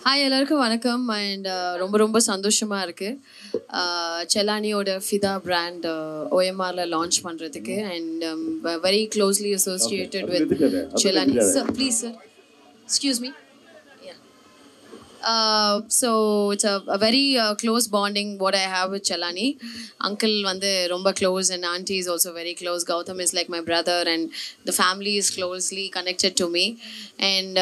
Hi எல்லாருக்கும் வணக்கம் and ரொம்ப ரொம்ப சந்தோஷமாக இருக்குது செலானியோட ஃபிதா பிராண்ட் ஓஎம்ஆரில் லான்ச் பண்ணுறதுக்கு and very closely associated with செலானி sir please sir excuse me so it's a very close bonding what I have with Chelani. Uncle vande romba close and auntie is also very close. Gautam is like my brother and the family is closely connected to me. And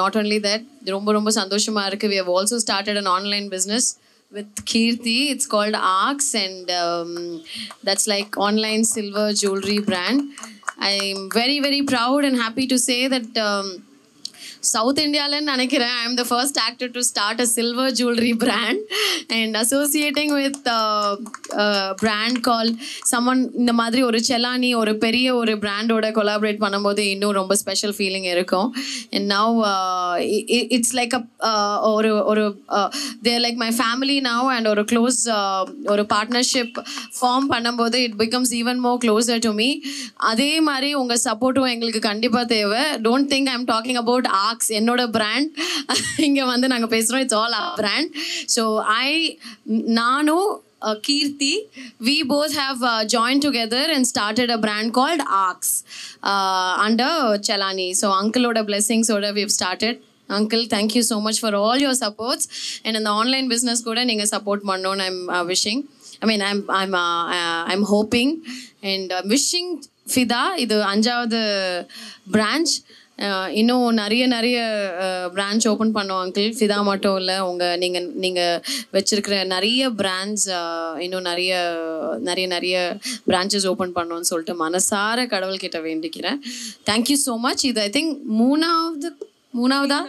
not only that, romba romba sandoshama irukku. We have also started an online business with Kirti. It's called Arcs and that's like online silver jewelry brand. I'm very very proud and happy to say that South India I am the first actor to start a silver jewelry brand and associating with a brand called someone இந்த மாதிரி ஒரு செலானி ஒரு பெரிய ஒரு பிராண்டோட collaborate பண்ணும்போது இன்னும் ரொம்ப ஸ்பெஷல் ஃபீலிங் இருக்கும் and now it's like a ஒரு they're like my family now and ஒரு close ஒரு partnership form பண்ணும்போது it becomes even more closer to me. அதே மாதிரி உங்க சப்போர்ட்டும் எங்களுக்கு கண்டிப்பா தேவை. Don't think I'm talking about Arcs, என்னோட பிராண்ட் இங்கே வந்து நாங்கள் பேசுகிறோம். It's all our brand. So நானும் Kirti, we both have joined together and started a brand called Arcs under Chelani. So uncle oda blessings oda we've started. Uncle, thank you so much for all your supports and in the online business kuda neenga support pannon. I'm wishing, I mean I'm hoping and wishing Fida idu 5வது branch இன்னும் நிறைய branch open பண்ணோம் uncle. ஃபிதா மட்டும் இல்லை, நீங்கள் வச்சுருக்கிற நிறைய brands இன்னும் நிறைய பிரான்ச்சஸ் ஓப்பன் பண்ணோன்னு சொல்லிட்டு மனசார கடவுள்கிட்ட வேண்டிக்கிறேன். Thank you so much. இது ஐ திங்க் மூணாவதா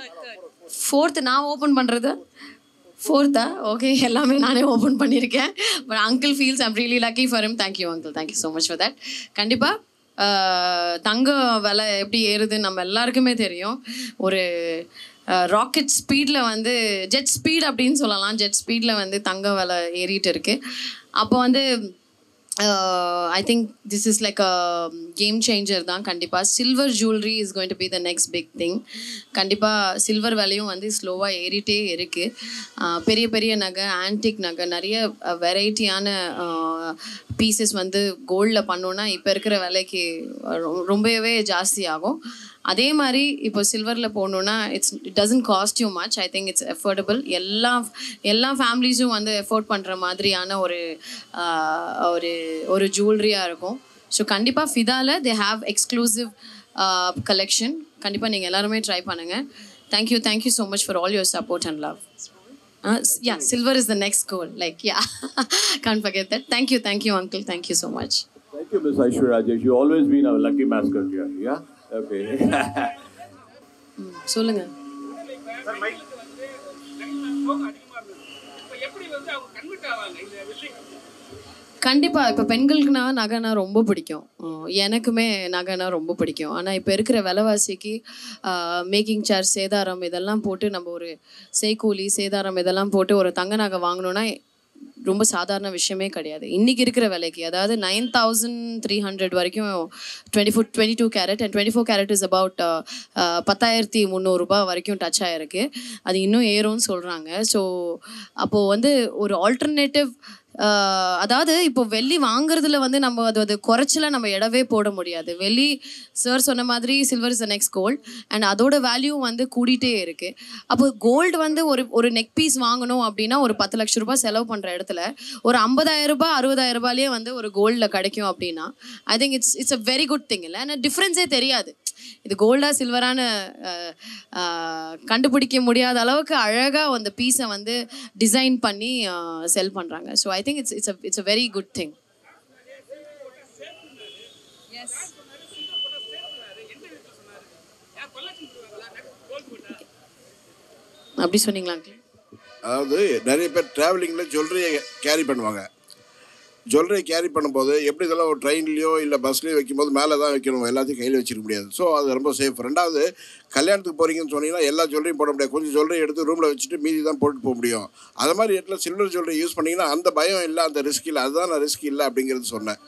4th நான் ஓப்பன் பண்ணுறது 4th ஓகே, எல்லாமே நானே ஓப்பன் பண்ணியிருக்கேன். But uncle feels I'm really lucky for him. Thank you uncle, thank you so much for that. கண்டிப்பாக தங்க விலை எப்படி ஏறுதுன்னு நம்ம எல்லாருக்குமே தெரியும். ஒரு ராக்கெட் ஸ்பீடில் வந்து ஜெட் ஸ்பீட் அப்படின்னு சொல்லலாம். ஜெட் ஸ்பீடில் வந்து தங்க விலை ஏறிட்டு இருக்கு. அப்போ வந்து I think this is like a game changer தான். கண்டிப்பாக silver jewellery is going to be the next big thing. கண்டிப்பாக சில்வர் விலையும் வந்து ஸ்லோவாக ஏறிட்டே இருக்குது. பெரிய பெரிய நகை, ஆன்டிக் நகை, நிறைய வெரைட்டியான பீசஸ் வந்து கோல்டில் பண்ணோன்னா இப்போ இருக்கிற விலைக்கு ரொம்பவே ஜாஸ்தி ஆகும். அதே மாதிரி இப்போ சில்வரில் போகணுன்னா it doesn't cost you much. I think it's எஃபோர்டபுள். எல்லா ஃபேமிலிஸும் வந்து எஃபோர்ட் பண்ணுற மாதிரியான ஒரு ஜுவல்லரியாக இருக்கும். ஸோ கண்டிப்பாக ஃபிதாவில் தே ஹாவ் எக்ஸ்க்ளூசிவ் கலெக்ஷன். கண்டிப்பாக நீங்கள் எல்லாருமே ட்ரை பண்ணுங்கள். Thank you so much for all your support and love. Yeah, silver is the next goal. Like, yeah, can't forget that. Thank you, uncle. Thank you so much. Thank you, Ms. Aishwarya Rajesh. You've always been our lucky mascot here. Yeah? Okay. சொல்லுங்க. கண்டிப்பாக இப்போ பெண்களுக்குனா நகைனா ரொம்ப பிடிக்கும். எனக்குமே நகைனா ரொம்ப பிடிக்கும். ஆனால் இப்போ இருக்கிற விலைவாசிக்கு மேக்கிங் சார்ஜ், சேதாரம் இதெல்லாம் போட்டு நம்ம ஒரு செய்கூலி சேதாரம் இதெல்லாம் போட்டு ஒரு தங்க நகை வாங்கணுன்னா ரொம்ப சாதாரண விஷயமே கிடையாது. இன்றைக்கி இருக்கிற விலைக்கு, அதாவது 9,300 வரைக்கும் 22 carat and 24 carrot is about 10,300 வரைக்கும் டச் ஆகிருக்கு. அது இன்னும் ஏறும்னு சொல்கிறாங்க. ஸோ அப்போது வந்து ஒரு ஆல்டர்னேட்டிவ், அதாவது இப்போ வெள்ளி வாங்குறதுல வந்து நம்ம அது குறைச்சல நம்ம இடவே போட முடியாது. வெள்ளி சார் சொன்ன மாதிரி silver is the next gold and அதோட வேல்யூ வந்து கூடிட்டே இருக்குது. அப்போ கோல்டு வந்து ஒரு நெக் பீஸ் வாங்கணும் அப்படின்னா ஒரு 10 லட்ச ரூபாய் செலவு பண்ணுற இடத்துல ஒரு 50,000 ரூபாய் 60,000 ரூபாயிலே வந்து ஒரு கோல்டில் கிடைக்கும் அப்படின்னா I think it's a very good thing. இல்லை, ஆனால் டிஃப்ரென்ஸே தெரியாது. இது கோல்டா சில்வரான கண்டுபிடிக்க முடியாத அளவுக்கு அழகாக அந்த பீஸை வந்து டிசைன் பண்ணி செல் பண்ணுறாங்க. So I think it's a very good thing. அப்படி சொன்னீங்களா? அதாவது நிறைய பேர் ட்ராவலிங்கில் ஜுவல்லரியை கேரி பண்ணுவாங்க. ஜுவல்லரி கேரி பண்ணும்போது எப்படி இதெல்லாம் ஒரு ட்ரெயின்லையோ இல்லை பஸ்லேயோ வைக்கும்போது மேலே தான் வைக்கணும், எல்லாத்தையும் கையில் வச்சிருக்க முடியாது. ஸோ அது ரொம்ப சேஃப். ரெண்டாவது, கல்யாணத்துக்கு போகிறீங்கன்னு சொன்னீங்கன்னா எல்லா ஜுவல்லரியும் போட முடியாது. கொஞ்சம் ஜுவல்லரி எடுத்து ரூமில் வச்சுட்டு மீதி தான் போட்டு போக முடியும். அது மாதிரி இடத்துல சில்வர் ஜுவல்லரி யூஸ் பண்ணிங்கன்னா அந்த பயம் இல்லை, அந்த ரிஸ்க் இல்லை. அதுதான் நான் ரிஸ்க் இல்லை அப்படிங்கிறது சொன்னேன்.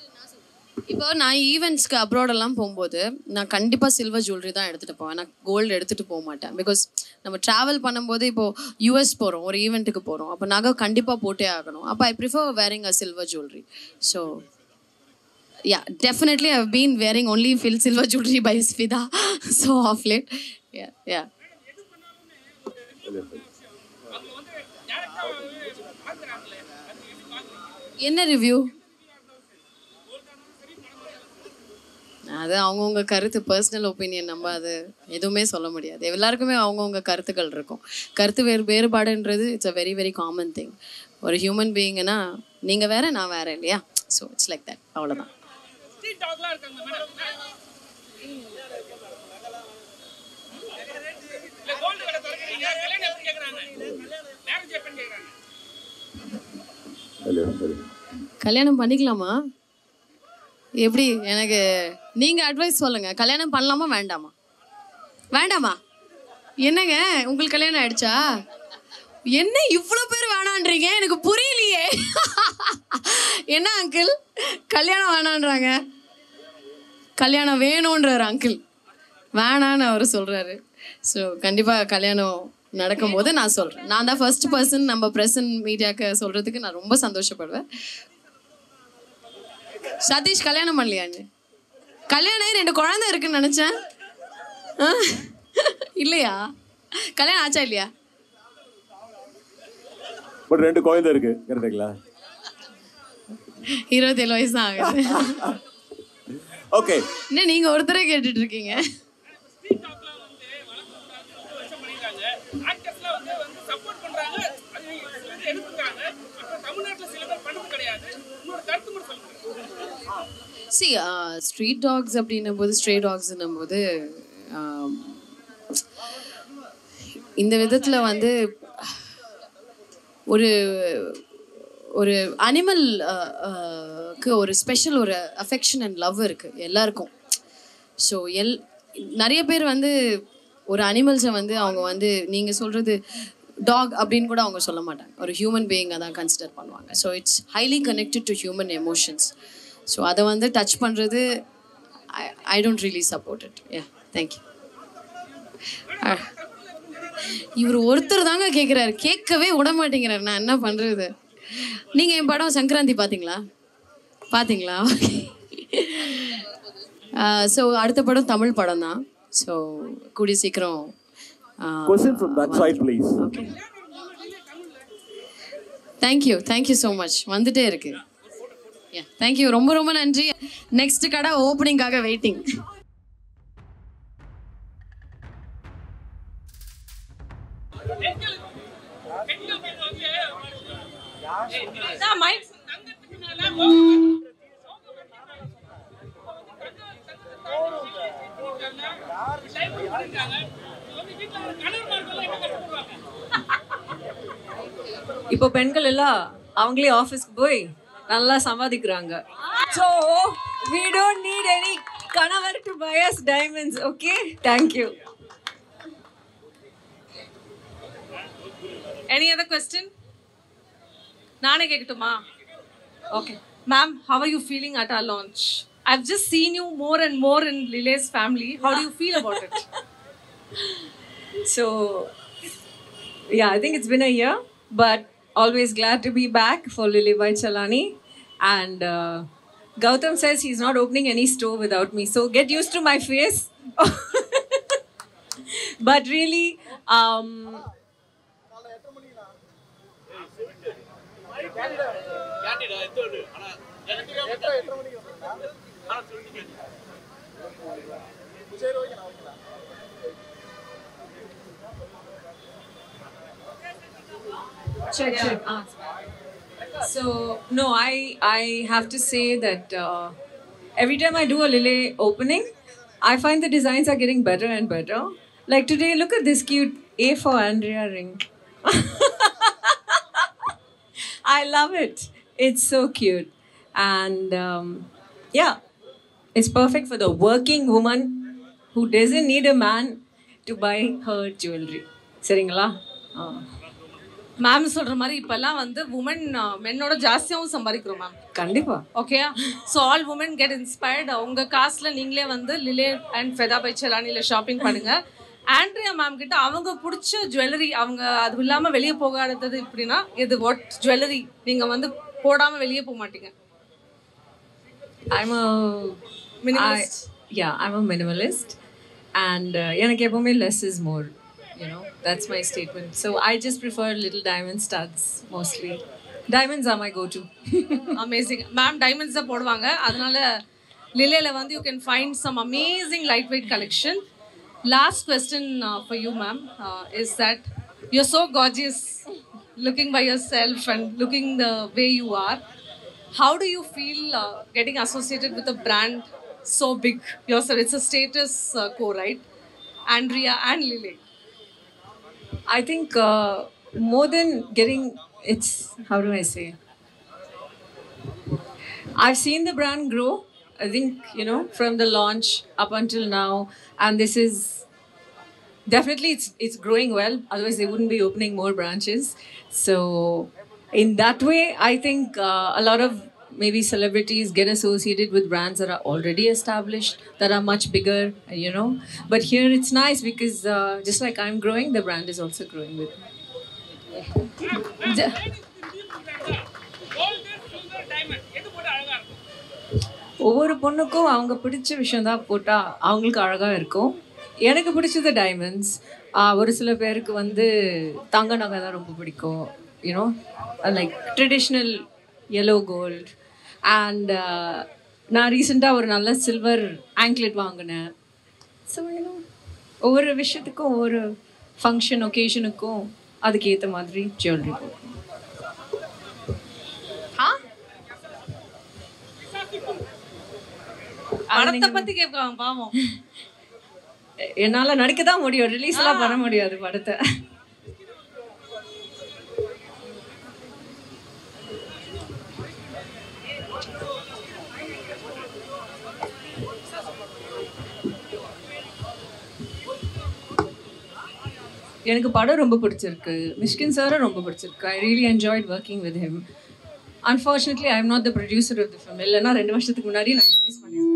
இப்போ நான் ஈவெண்ட்ஸ்க்கு அப்ராடெல்லாம் போகும்போது நான் கண்டிப்பாக சில்வர் ஜுவல்லரி தான் எடுத்துகிட்டு போவேன். நான் கோல்டு எடுத்துகிட்டு போக மாட்டேன். பிகாஸ் நம்ம ட்ராவல் பண்ணும்போது இப்போது யூஎஸ் போகிறோம், ஒரு ஈவெண்ட்டுக்கு போகிறோம், அப்போ நகை கண்டிப்பாக போட்டே ஆகணும். அப்போ I prefer wearing a silver jewellery. So yeah, definitely I've been wearing only silver jewelry by Svida so off late. Yeah. என்ன ரிவ்யூ? அது அவங்கவுங்க கருத்து, பர்சனல் ஒப்பீனியன். நம்ம அது எதுவுமே சொல்ல முடியாது. எல்லாருக்குமே அவங்கவுங்க கருத்துக்கள் இருக்கும். கருத்து வேறுபாடுன்றது it's a very very common thing. ஒரு ஹியூமன் பீயிங்னா நீங்கள் வேற நான் வேற இல்லையா? ஸோ இட்ஸ் லைக் தட், அவ்வளோதான். கல்யாணம் பண்ணிக்கலாமா? எப்படி? எனக்கு நீங்கள் அட்வைஸ் சொல்லுங்கள். கல்யாணம் பண்ணலாமா வேண்டாமா? வேண்டாமா? என்னங்க உங்களுக்கு கல்யாணம் ஆயிடுச்சா? என்ன இவ்வளோ பேர் வேணான்றீங்க? எனக்கு புரியலையே. என்ன அங்கிள் கல்யாணம் வேணான்றாங்க? கல்யாணம் வேணுன்றார் அங்கிள், வேணான்னு அவர் சொல்கிறாரு. ஸோ கண்டிப்பாக கல்யாணம் நடக்கும்போது நான் சொல்கிறேன். நான் தான் ஃபர்ஸ்ட் பர்சன் நம்ம ப்ரெசன்ட் மீடியாவுக்கு சொல்கிறதுக்கு நான் ரொம்ப சந்தோஷப்படுவேன். சதீஷ் கல்யாணம் பண்ணலையான்னு? கல்யாணம் 2 குழந்தை இருக்குன்னு நினச்சேன். இல்லையா? கல்யாணம் ஆச்சா இல்லையா? பட் 2 குழந்தை இருக்கு, கரெக்டுங்களா? 27 வயசு தான் ஆகுது. ஓகே, என்ன நீங்க ஒருத்தரே கேட்டுட்டு இருக்கீங்க? See, ஸ்ட்ரீட் டாக்ஸ் அப்படின்னும் போது, ஸ்ட்ரே டாக்ஸ்ன்னும் போது இந்த விதத்தில் வந்து ஒரு ஒரு அனிமல்க்கு ஒரு ஸ்பெஷல் ஒரு அஃபெக்ஷன் அண்ட் லவ் இருக்குது எல்லாருக்கும். ஸோ நிறைய பேர் வந்து ஒரு அனிமல்ஸை வந்து அவங்க வந்து நீங்கள் சொல்கிறது டாக் அப்படின்னு கூட அவங்க சொல்ல மாட்டாங்க, ஒரு ஹியூமன் பீயிங்கை தான் கன்சிடர் பண்ணுவாங்க. So it's highly connected to human emotions. So அதை வந்து டச் பண்ணுறது I don't really support it. Yeah, thank you. இவர் ஒருத்தர் தாங்க கேட்குறாரு, கேட்கவே விட மாட்டேங்கிறார். நான் என்ன பண்ணுறது? நீங்கள் என் படம் சங்கராந்தி பார்த்தீங்களா? பார்த்தீங்களா? ஸோ அடுத்த படம் தமிழ் படம் தான். ஸோ கூடிய சீக்கிரம். question from that side please. Okay, thank you so much. வந்துட்டே இருக்கு. யா, தேங்க்யூ, ரொம்ப ரொம்ப நன்றி. நெக்ஸ்ட் கடை ஓப்பனிங்காக வெயிட்டிங். இப்போ பெண்கள் எல்லாம் அவங்களே ஆஃபீஸ்க்கு போய் நல்லா சம்பாதிக்கிறாங்க. So we don't need any கணவர் to buy us diamonds. Okay, thank you. Any other question? நானே கேட்கட்டுமா? Okay, ma'am, how are you feeling at our launch? I've just seen you more and more in Lile's family. How do you feel about it? So yeah, I think it's been a year, but always glad to be back for Lily by Chalani. And Gautam says he's not opening any store without me, so get used to my face. But really, check. So no, I have to say that every time I do a Lily opening, I find the designs are getting better and better. Like today, look at this cute A for Andrea ring. I love it. It's so cute. And yeah, it's perfect for the working woman who doesn't need a man to buy her jewelry. Seringala? Ma'am சொல்ற மாதிரி இப்பெல்லாம் வந்து woman மென்னோட ஜாஸ்தியாகவும் சம்பாதிக்கிறோம் ma'am. கண்டிப்பா. Okay, so all women get inspired. உங்க காசுல நீங்களே வந்து லிலே அண்ட் ஃபெதா பை செலானியில் ஷாப்பிங் பண்ணுங்க. ஆண்ட்ரியா மேம் கிட்ட அவங்க பிடிச்ச ஜுவல்லரி, அவங்க அது இல்லாமல் வெளியே போகாதது இப்படின்னா இது வாட் ஜுவல்லரி நீங்கள் வந்து போடாமல் வெளியே போக மாட்டீங்க? I'm a minimalist. I'm a minimalist. And எனக்கு எப்பவுமே less is more. You know, that's my statement. So I just prefer little diamond studs mostly. Diamonds are my go-to. Amazing. Ma'am diamonds தான் போடுவாங்க. அதனால லிலேல வந்து you can find some amazing lightweight collection. Last question for you, ma'am, is that you're so gorgeous looking by yourself and looking the way you are. How do you feel getting associated with a brand so big yourself? It's a status quo, right? Andrea and Lile. I think more than getting, it's, how do I say? I've seen the brand grow. I think, you know, from the launch up until now, and this is definitely it's growing well. Otherwise, they wouldn't be opening more branches. So, in that way, I think a lot of maybe celebrities get associated with brands that are already established, that are much bigger, you know. But here it's nice because just like I'm growing, the brand is also growing with me. ஒவ்வொரு பொண்ணுக்கும் அவங்க பிடிச்ச விஷயம் தான் போட்டால் அவங்களுக்கு அழகாக இருக்கும். எனக்கு பிடிச்சது டைமண்ட்ஸ். ஒரு சில பேருக்கு வந்து தங்க நகை தான் ரொம்ப பிடிக்கும். You know, like traditional yellow gold. And நான் ரீசெண்டாக ஒரு நல்ல சில்வர் ஆங்க்லெட் வாங்கினேன். ஸோ யூனோ, ஒவ்வொரு விஷயத்துக்கும் ஒவ்வொரு ஃபங்க்ஷன் ஒகேஷனுக்கும் அதுக்கேற்ற மாதிரி ஜுவல்லரி போடணும். படத்தை பத்தி கேட்பாங்க பாவம். என்னால நடிக்க தான் முடியும், ரிலீஸ் எல்லாம் பண்ண முடியாது படத்தை. எனக்கு படம் ரொம்ப பிடிச்சிருக்கு, மிஷ்கின் சாரும் ரொம்ப பிடிச்சிருக்கு. I really enjoyed working with him. Unfortunately I am not the producer of the film. இல்லைன்னா 2 வருஷத்துக்கு முன்னாடி நான் ரிலீஸ் பண்ணியிருக்கேன்.